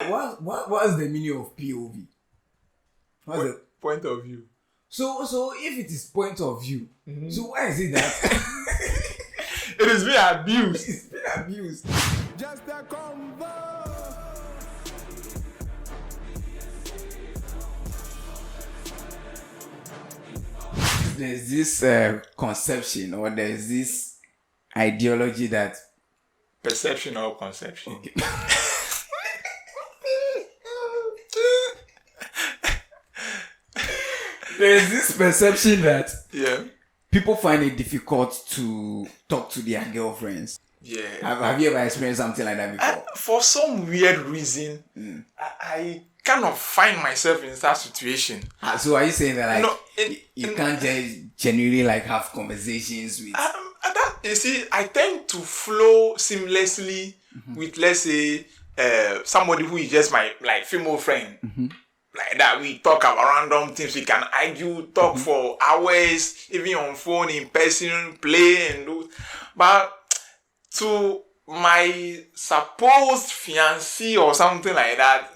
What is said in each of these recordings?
What's the meaning of POV? What's the point of view? So if it is point of view, so why is it that it is being abused? It's been abused. Just a convo. There's this conception or there's this ideology that perception or conception. Okay. There's this perception that yeah, people find it difficult to talk to their girlfriends. Yeah. Have you ever experienced something like that before? For some weird reason, I kind of find myself in that situation. So are you saying that you can't just genuinely like have conversations with? You see, I tend to flow seamlessly with, let's say, somebody who is just my female friend. Like that, we talk about random things. We can argue, talk for hours, even on phone, in person, play and do. But to my supposed fiancé or something like that,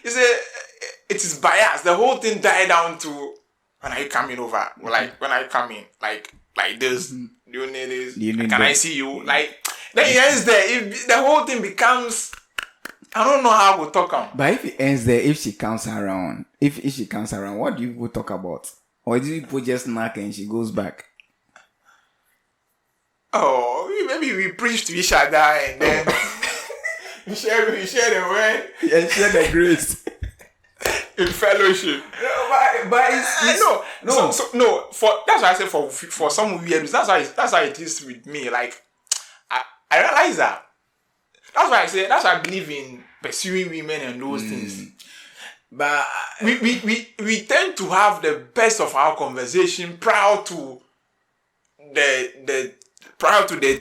it is biased. The whole thing died down to when are you coming over? Like when I come in, like this. Do you need this? Can I see you? Like then it ends there. If the whole thing becomes, I don't know how we'll talk on. But if it ends there, if she comes around, what do you people talk about? Or do you people just knock and she goes back? Oh, maybe we preach to each other and then we share the word and share the grace in fellowship. But it's no. So, for that's why I say for some weird reasons, that's how it is with me. Like I realize that. That's why I believe in pursuing women and those things. But we tend to have the best of our conversation prior to the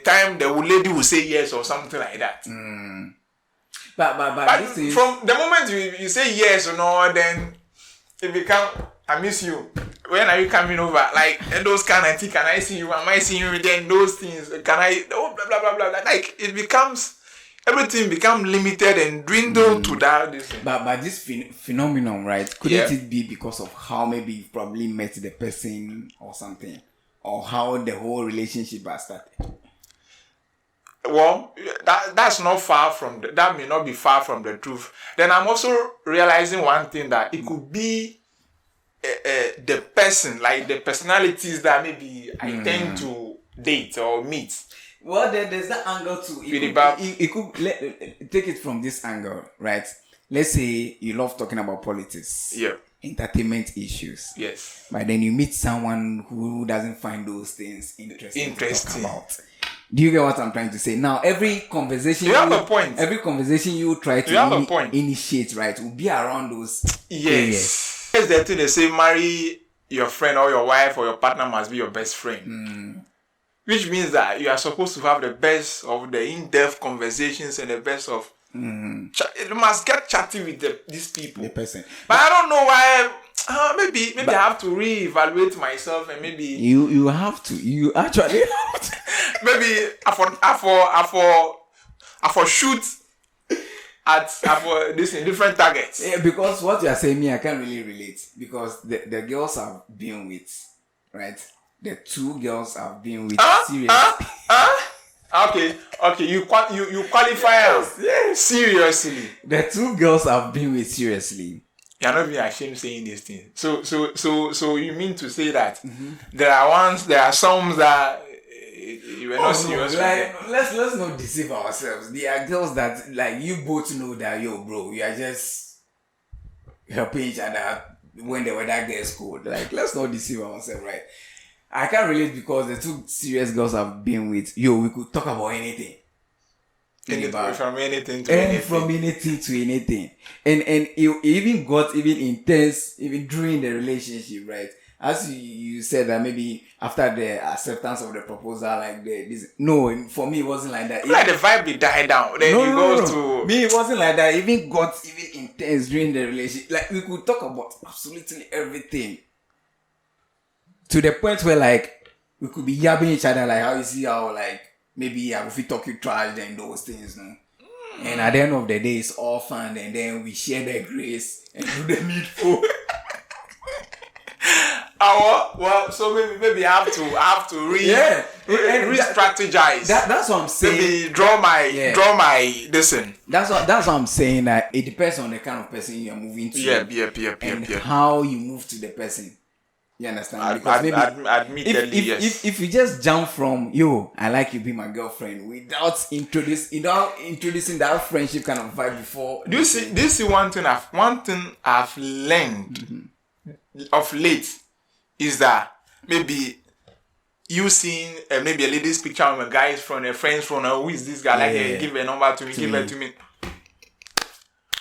time the lady will say yes or something like that. But this is... from the moment you say yes or no, then it becomes, I miss you. When are you coming over? Like, and those kind of things. Can I see you? Am I seeing you? Then those things. Can I? Oh, blah, blah, blah, blah. Like, it becomes, everything becomes limited and dwindled to that. But this phenomenon, right? Couldn't it be because of how maybe you probably met the person or something? Or how the whole relationship has started? Well, that's not far from that may not be far from the truth. Then I'm also realizing one thing, that it could be the person, like the personalities that maybe I tend to date or meet. Well, there's that angle too. It could take it from this angle, right? Let's say you love talking about politics. Yeah. Entertainment issues. Yes. But then you meet someone who doesn't find those things interesting. To talk about. Do you get what I'm trying to say? Now, every conversation you have a point. Every conversation you try to initiate, right, will be around those areas. Yes, the thing they say, marry your friend or your wife or your partner must be your best friend. Which means that you are supposed to have the best of the in-depth conversations and the best of... You must get chatty with these people. The person. But I don't know why... maybe I have to reevaluate myself and maybe... You have to. You actually have to. Maybe I for shoot at for this in different targets. Yeah, because what you are saying, me, I can't really relate. Because the girls I've been with, right? The two girls I've been with seriously. Okay. You qualify yes. Seriously. The two girls I've been with seriously. You're not being ashamed saying these things. So you mean to say that there are some that you were not serious with? Let's not deceive ourselves. There are girls that like you both know that bro, you are just helping each other when the weather gets cold. Like, let's not deceive ourselves, right? I can't relate because the two serious girls I've been with, we could talk about anything. From anything to anything. And it even got even intense even during the relationship, right? As you said that maybe after the acceptance of the proposal, like this. No, for me it wasn't like that. Like the vibe died down. Then to me, it wasn't like that. It even got even intense during the relationship. Like we could talk about absolutely everything. To the point where like we could be yabbing each other, like how you see how like maybe if we talk you trash and those things, no? And at the end of the day, it's all fun, and then we share the grace and do the needful. So maybe I have to re-strategize. That's what I'm saying. Maybe draw my listen. That's what I'm saying. That it depends on the kind of person you're moving to. And how you move to the person. You understand? Because admittedly, yes. If you just jump from yo, I like you be my girlfriend without introducing that friendship kind of vibe before. Do you see one thing I've learned of late is that maybe you seeing maybe a lady's picture of a guy's phone, a friend's phone, who is this guy? Give a number to me, give it to me.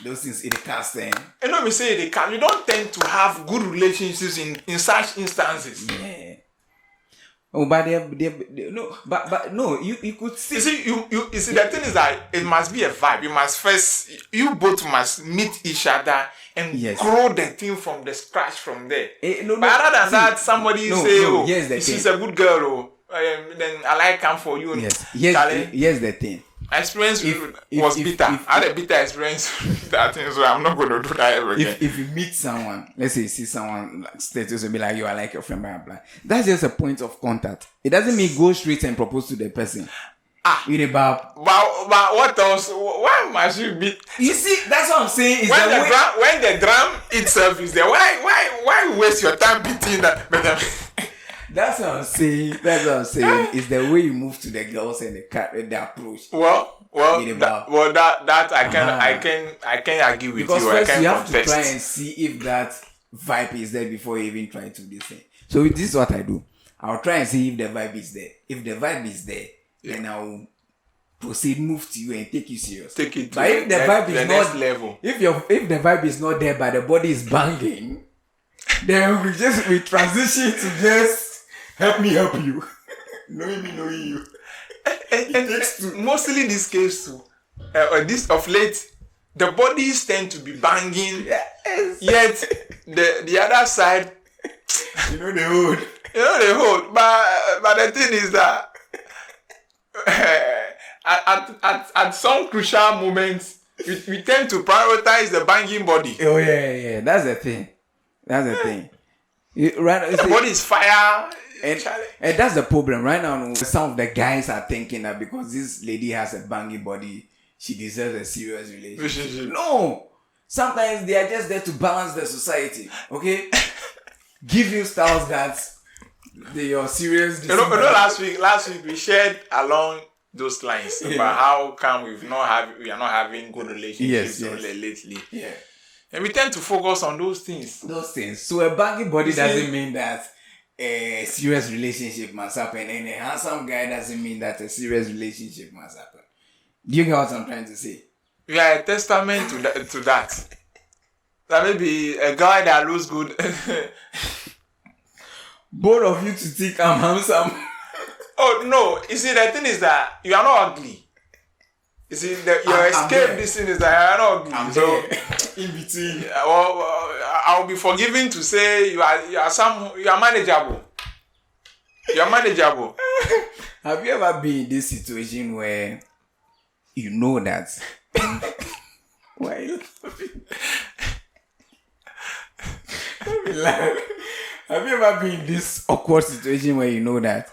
Those things in the cast, And let me say they can. You don't tend to have good relationships in such instances. Yeah. Oh, but no, you could see. You see, the thing is that it must be a vibe. You both must meet each other and grow the thing from the scratch from there. But rather than that, somebody say, she's a good girl, then I like her for you. Here's the thing. My experience was bitter. I had a bitter experience with that thing, so I'm not going to do that ever again. If you meet someone, let's say you see someone like status and be like, I like your friend, blah, blah. That's just a point of contact. It doesn't mean go straight and propose to the person. But what else? Why must you be? You see, that's what I'm saying. When the drum itself is there, why waste your time beating that? That's what I'm saying. It's the way you move to the girls and the approach. I can argue with because you. First I can you have contest. to try and see if that vibe is there before you even try to do this thing. So this is what I do. I'll try and see if the vibe is there. If the vibe is there, then I'll proceed, move to you and take you serious. Take it to but if the vibe is next not level. If the vibe is not there, but the body is banging, then we transition to just help me help you. knowing you. And mostly this case too. This of late, the bodies tend to be banging. Yes. Yet the other side, they hold. But the thing is that at some crucial moments, we tend to prioritize the banging body. Oh yeah. That's the thing. The body is fire. And that's the problem right now. Some of the guys are thinking that because this lady has a banging body, she deserves a serious relationship. No, sometimes they are just there to balance the society. Okay, give you styles that they are serious. Last week we shared along those lines about how come we are not having good relationships lately. Yeah, and we tend to focus on those things. So a banging body doesn't mean that a serious relationship must happen, and a handsome guy doesn't mean that a serious relationship must happen. Do you get what I'm trying to say? We are a testament to that. That maybe a guy that looks good. Both of you to think I'm handsome. Oh no! You see, the thing is that you are not ugly. You see, your escape. This thing is that you are not ugly. In between. I'll be forgiven to say you are manageable. You are manageable. Have you ever been in this situation where you know that? Why are you laughing? Have you ever been in this awkward situation where you know that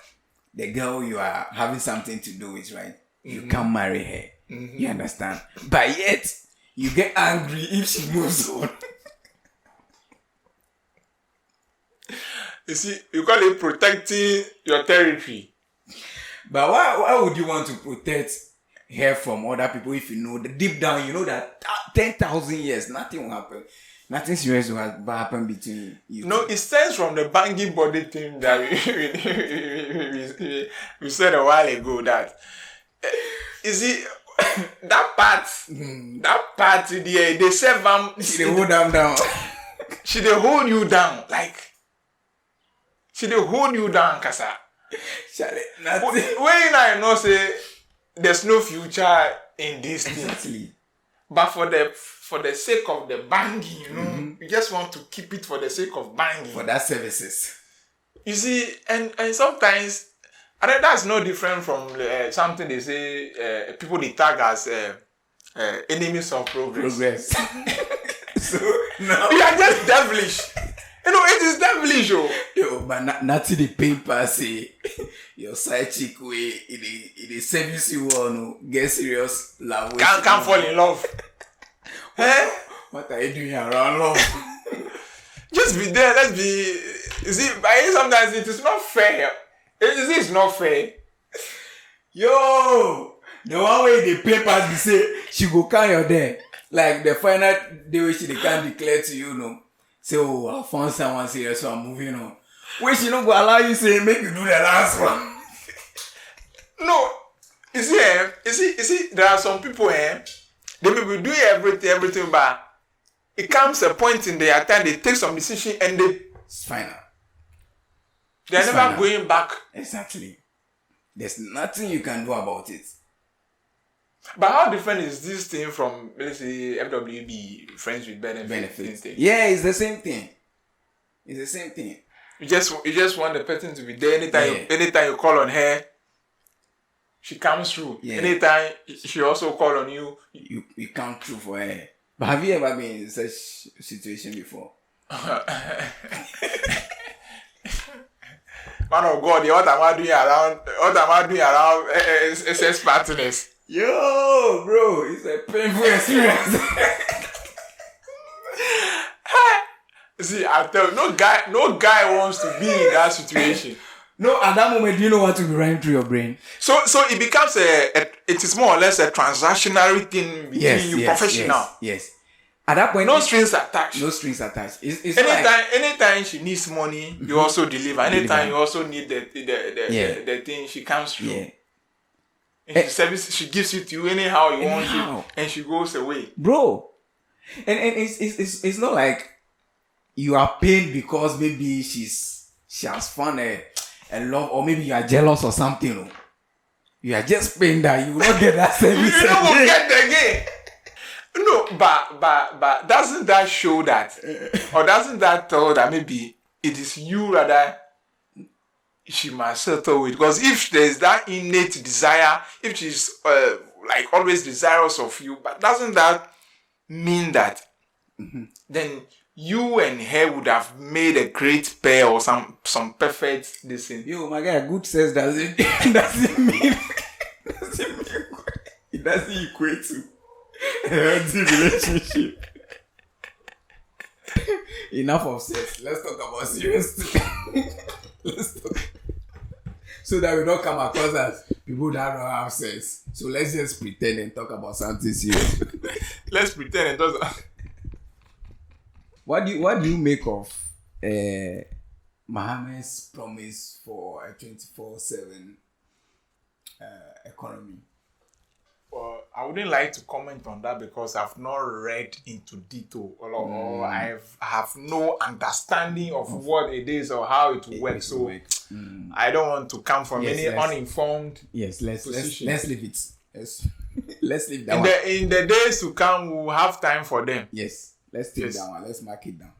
the girl you are having something to do with, right? You can't marry her. You understand? But yet, you get angry if she moves on. You see, you call it protecting your territory. But why would you want to protect her from other people if you know that deep down you know that 10,000 years nothing will happen? Nothing serious will happen between you. No, it stems from the banging body thing that we said a while ago that you see that part there, they say she hold them down. She they hold you down kasa. When I know say there's no future in this thing. Exactly. But for the sake of the banging, you just want to keep it for the sake of banging. For that services. You see, and sometimes, I think that's no different from something they say, people they tag as enemies of progress. So now You are just devilish. You know, it is devilish, oh. yo, but not to the paper say your side chick way it service you no get serious love. Can't fall in love. Eh? What are you doing around love? Just be there. Let's be. You see, by sometimes it is not fair. It's not fair. Yo, the one way the papers be say she go carry your there. Like the final day when she they can't declare to you, no. Say, oh, I found someone serious, so I'm moving on. When she don't go allow you say make you do the last one. No, you see, there are some people, they may be doing everything, but it comes a point in their time they take some decision and It's final. they're It's never final. going back. Exactly. There's nothing you can do about it. But how different is this thing from, let's say, FWB, Friends with Benefits? Thing? Yeah, it's the same thing. It's the same thing. You just want the person to be there anytime. Yeah. Anytime you call on her, she comes through. Yeah. Anytime she also call on you. You come through for her. But have you ever been in such situation before? Man of God, what am I doing around SS partners? Yo, bro, it's a painful experience. See, I tell you, no guy wants to be in that situation. No, at that moment, do you know what will be running through your brain? So it becomes it is more or less a transactional thing between you professional. Yes. At that point, No strings attached. No strings attached. It's Anytime she needs money, you also deliver. Anytime you also need the thing, she comes through. Yeah. And she gives it to you anyhow you want it, and she goes away. Bro. And it's not like you are pained because maybe she has found a love, or maybe you are jealous or something. No? You are just pained that you will not get that service. You don't get the again. No, but doesn't that show that, or doesn't that tell that maybe it is you rather she must settle with? Because if there is that innate desire, if she's like always desirous of you, but doesn't that mean that then you and her would have made a great pair or some perfect listen? Yo, my guy, good sex doesn't mean it doesn't equate to a healthy relationship. Enough of sex. Let's talk about serious things. Let's talk. So that we don't come across as people that don't have sex. So let's just pretend and talk about something serious. Let's pretend it doesn't. What do you make of Mohammed's promise for a 24/7 economy? Well, I wouldn't like to comment on that because I've not read into detail or I have no understanding of what it is or how it works. So I don't want to come from any uninformed position. Let's leave it. Let's leave that one. In the days to come, we'll have time for them. Yes, let's take that one. Let's mark it down.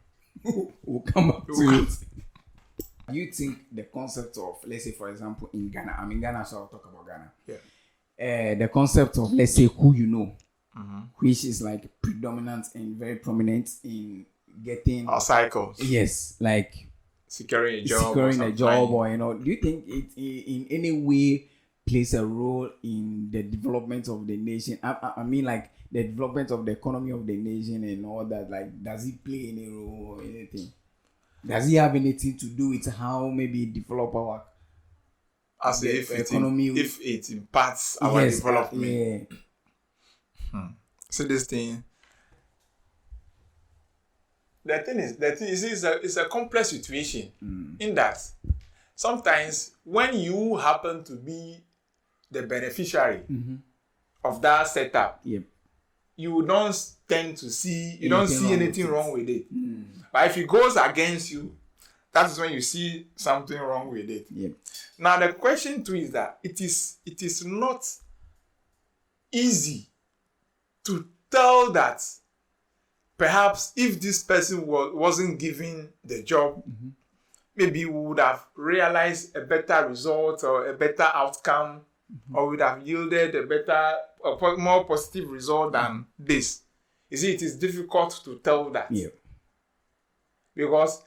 We'll come back to it. Do you think the concept of, let's say, for example, in Ghana, I'm in Ghana, so I'll talk about Ghana. Yeah. The concept of, let's say, who you know, which is like predominant and very prominent in getting our cycles. Yes, like securing a job, or do you think it in any way plays a role in the development of the nation? I mean, like the development of the economy of the nation and all that. Like, does it play any role or anything? Does it have anything to do with how maybe develop our as if economy? If it impacts our development. So this thing. The thing is it's a complex situation in that sometimes when you happen to be the beneficiary of that setup, you don't tend to see anything wrong with it. But if it goes against you, that is when you see something wrong with it. Now the question too is that it is not easy to tell that perhaps if this person wasn't given the job, maybe we would have realized a better result or a better outcome or would have yielded a better, more positive result than this. You see, it is difficult to tell that. Yeah. Because,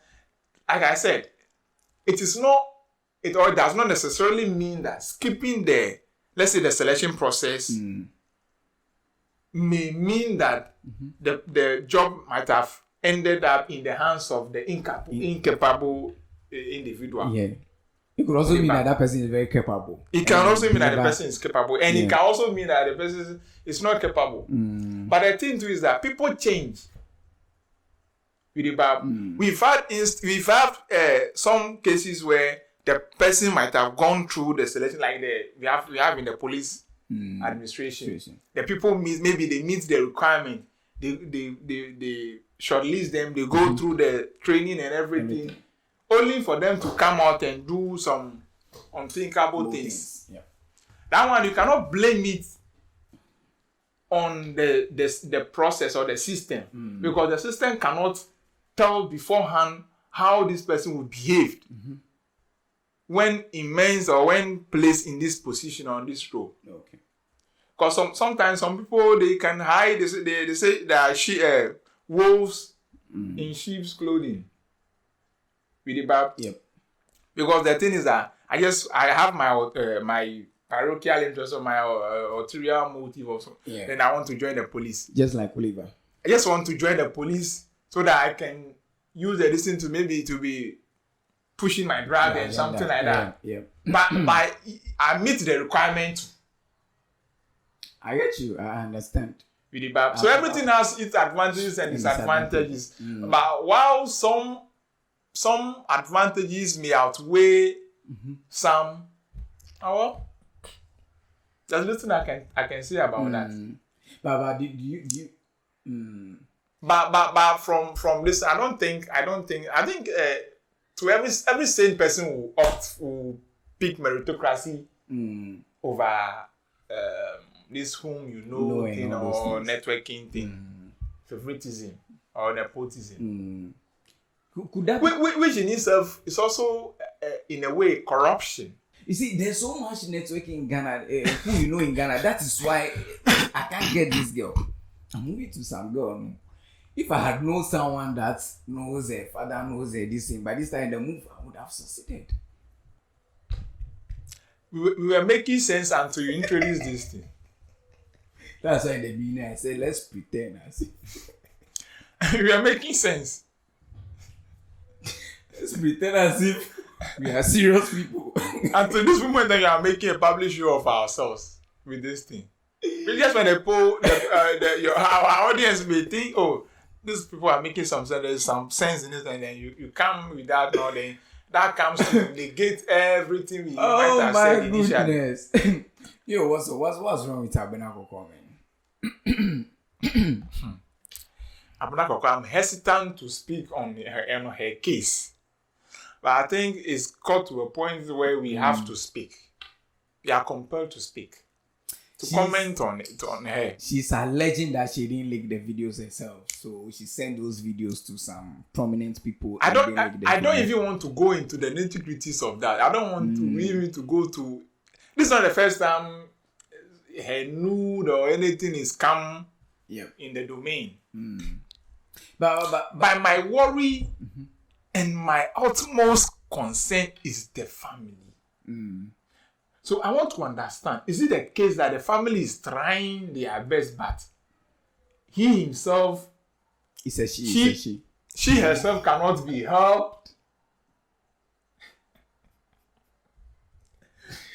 like I said, it is not, it does not necessarily mean that skipping the, let's say, the selection process may mean that the job might have ended up in the hands of the incapable individual. Yeah. It could also mean that that person is very capable. It can also mean that the person is capable, and it can also mean that the person is not capable. But the thing too is that people change. We've had some cases where the person might have gone through the selection, like we have in the police administration. The people maybe they meet the requirement. They shortlist them. They go through the training and everything. Only for them to come out and do some unthinkable things. Yeah. That one, you cannot blame it on the process or the system, because the system cannot tell beforehand how this person will behave when immense or when placed in this position or on this role. Okay. Because sometimes some people, they can hide. They say that wolves in sheep's clothing. With the Bible. Yep. Because the thing is that I have my my parochial interest or my ulterior motive or something. Yeah. Then I want to join the police. Just like Oliver. I just want to join the police so that I can use the distance to maybe to be pushing my drag and something like that. Yeah. But I meet the requirement. I get you. I understand. With the Bible. So everything has its advantages and disadvantages. But while some advantages may outweigh some. Well, there's nothing I can say about that. But do you But from this, I think to every sane person will pick meritocracy over this whom you know thing or networking thing, favoritism or nepotism. Could that which in itself is also in a way corruption. You see, there's so much networking in Ghana, who you know in Ghana. That is why I can't get this girl. I'm moving to some girl. If I had known someone that knows her father knows her this thing, by this time the move I would have succeeded. We were making sense until you introduced this thing. That's why in the beginning I said, let's pretend. We are making sense. Let's pretend as if we are serious people. Until this moment that you are making a public show of ourselves with this thing. It's just when our audience may think, oh, these people are making some sense, there's some sense in it, and then you come with that, no, then that comes to negate everything we might have said initially. Yo, what's wrong with Abena Korkor, man? Abena Korkor, I'm hesitant to speak on her case. But I think it's got to a point where we have to speak. We are compelled to speak. Comment on her. She's alleging that she didn't leak the videos herself. So she sent those videos to some prominent people. I don't even want to go into the nitty-gritties of that. I don't want to even to go to... This is not the first time her nude or anything is come in the domain. But my worry and my utmost concern is the family. So I want to understand, is it the case that the family is trying their best, but he himself... It's a she. She herself cannot be helped.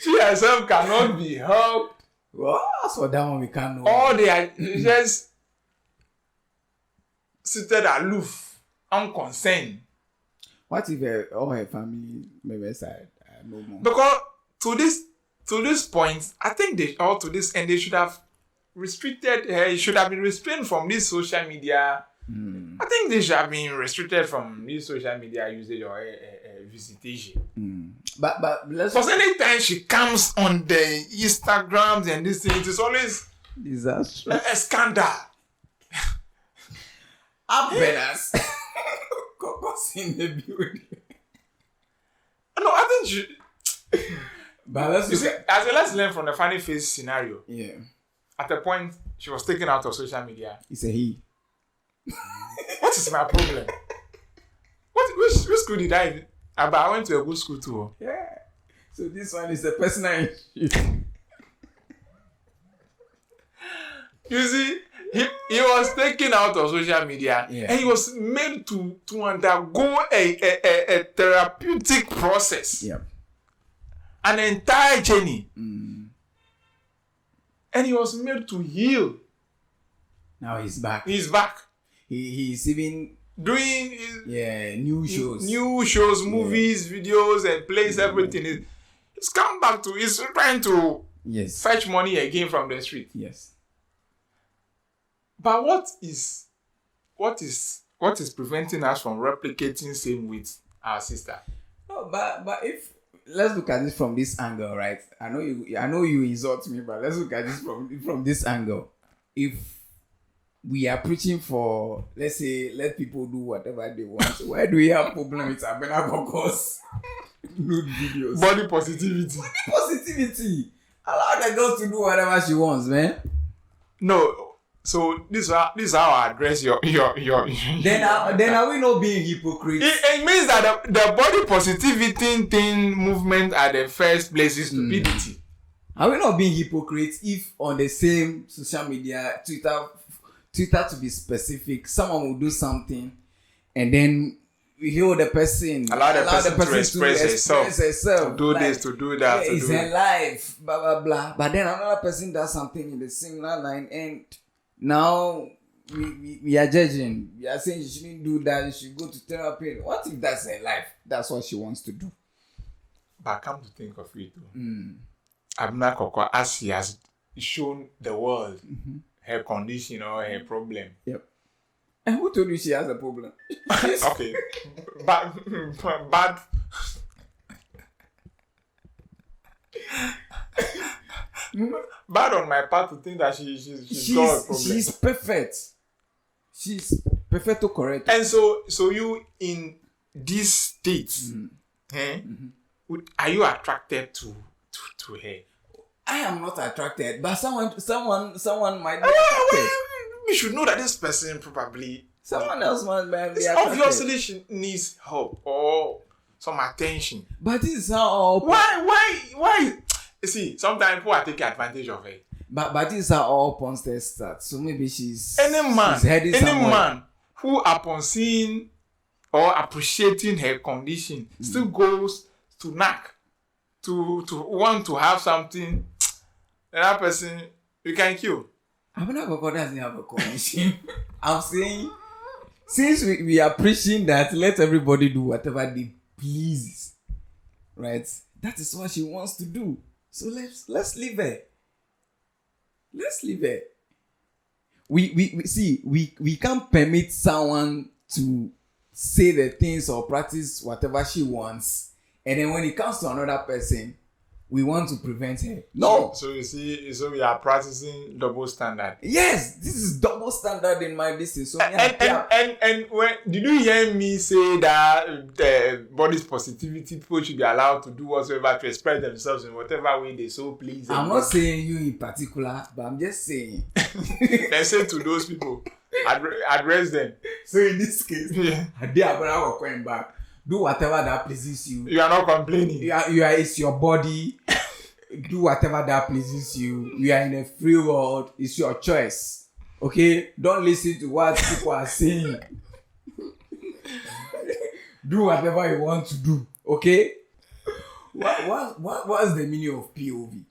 She herself cannot be helped. Well, so that one we can't know. Or they are just seated aloof, unconcerned. What if all her family members are no more? Because to this point, I think they should have restricted her. Should have been restrained from this social media. I think they should have been restricted from this social media usage or visitation. But let's. Because anytime she comes on the Instagrams and this thing, it is always disastrous. A scandal. Abena's Korkor's in the building. No, I think she. But let's You look see, at let's learn from the funny face scenario. yeah. At a point, she was taken out of social media. It's a he. What is my problem? Which school did I even? But I went to a good school too. Yeah. So this one is a personal issue. You see, he was taken out of social media, and he was made to undergo a therapeutic process. Yeah. An entire journey. And he was made to heal. Now he's back. He's back. He's even Doing new shows. New shows, movies, videos, and plays everything. He's come back to, he's trying to fetch money again from the street. Yes. But what is preventing us from replicating same with our sister? No, but if let's look at this from this angle, right? I know you insult me, but let's look at this from this angle. If we are preaching for, let's say, let people do whatever they want, so why do we have problem with Abena Korkor's nude videos? Body positivity. Positivity. Allow the girl to do whatever she wants, man. No. So this is how I address your. Then are we not being hypocrites? It means that the body positivity thing movement at the first place is stupidity. Are we not being hypocrites if on the same social media, Twitter to be specific, someone will do something and then we hear the person allow the person to express herself, to do like, this, to do that, yeah, it's her life, blah blah blah. But then another person does something in the similar line, and now we are judging. We are saying she shouldn't do that. She should go to therapy. What if that's her life? That's what she wants to do. But come to think of it, Abena Korkor, as she has shown the world her condition or her problem. Yep. And who told you she has a problem? Okay, bad. Bad on my part to think that she's got a problem. She's perfect. She's perfecto correct. And so you in this state, are you attracted to her? I am not attracted, but someone might be attracted. We should know that this person probably someone else might be attracted. Obviously, she needs help or some attention. But this is how why? You see, sometimes people are taking advantage of her. But this is how all pornsters start. So maybe she's any somewhere. man who upon seeing or appreciating her condition still goes to knock to want to have something. That person you can kill. Abena Korkor doesn't have a condition. I'm saying, since we are preaching that let everybody do whatever they please, right? That is what she wants to do. So let's leave her. Let's leave her. We can't permit someone to say the things or practice whatever she wants, and then when it comes to another person, we want to prevent her. No. So you see, so we are practicing double standard. Yes, this is double standard in my business. So and when did you hear me say that body's positivity people should be allowed to do whatsoever to express themselves in whatever way they so please? I'm not saying you in particular, but I'm just saying. Then say to those people, address them. So in this case, Abena going back. Do whatever that pleases you. You are not complaining. You are. It's your body. Do whatever that pleases you. We are in a free world. It's your choice. Okay? Don't listen to what people are saying. Do whatever you want to do. Okay? What's the meaning of POV?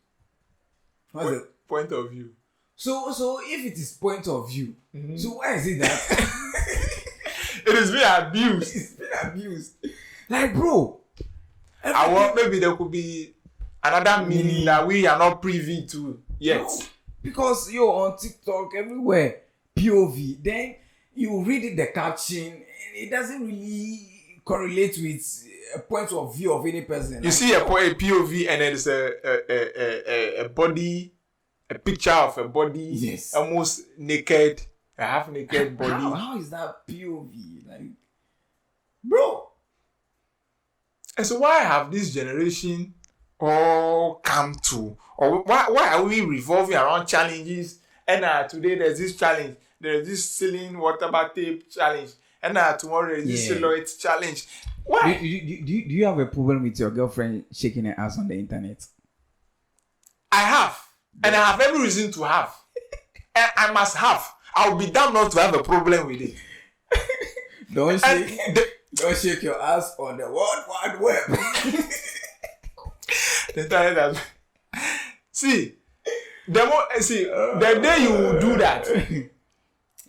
What's the point of view? So if it is point of view, so why is it that it is being abused? It's been abused. Like, bro. I want maybe there could be another meaning that we are not privy to yet. No, because you're on TikTok everywhere, POV. Then you read the caption, and it doesn't really correlate with a point of view of any person. You see a POV, and there's a body, a picture of a body, yes, almost naked. A half naked body. How is that POV? Like, bro. And so why have this generation all come to? Or why are we revolving around challenges? And today there's this challenge. There's this ceiling water tape challenge. And tomorrow there's this silhouette challenge. Why? Do you have a problem with your girlfriend shaking her ass on the internet? I have. And I have every reason to have. And I must have. I'll be damned not to have a problem with it. Don't shake your ass on the World Wide Web. See, the day you will do that.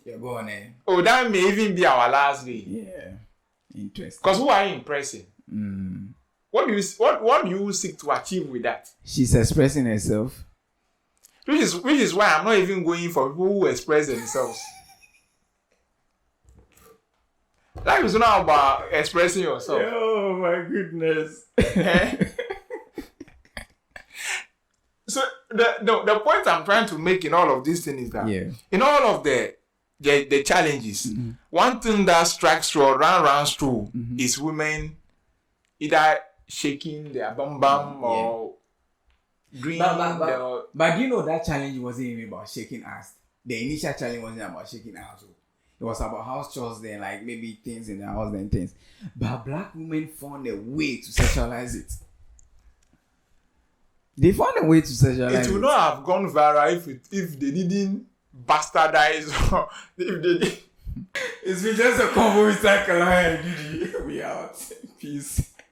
You're going in. Oh, that may even be our last day. Yeah. Interesting. Because who are you impressing? What do you seek to achieve with that? She's expressing herself. Which is why I'm not even going for people who express themselves. Life is not about expressing yourself. Oh my goodness. So the point I'm trying to make in all of this thing is that in all of the challenges, one thing that strikes through or runs through is women either shaking their bum or doing but do you know that challenge wasn't even about shaking ass? The initial challenge wasn't about shaking ass. It was about house chores then, like maybe things in the house and things. But black women found a way to sexualize it. They found a way to sexualize it. It would not have gone viral if they didn't bastardize or if they did. It's been just a convo with Cycle and Didi. We out. Peace.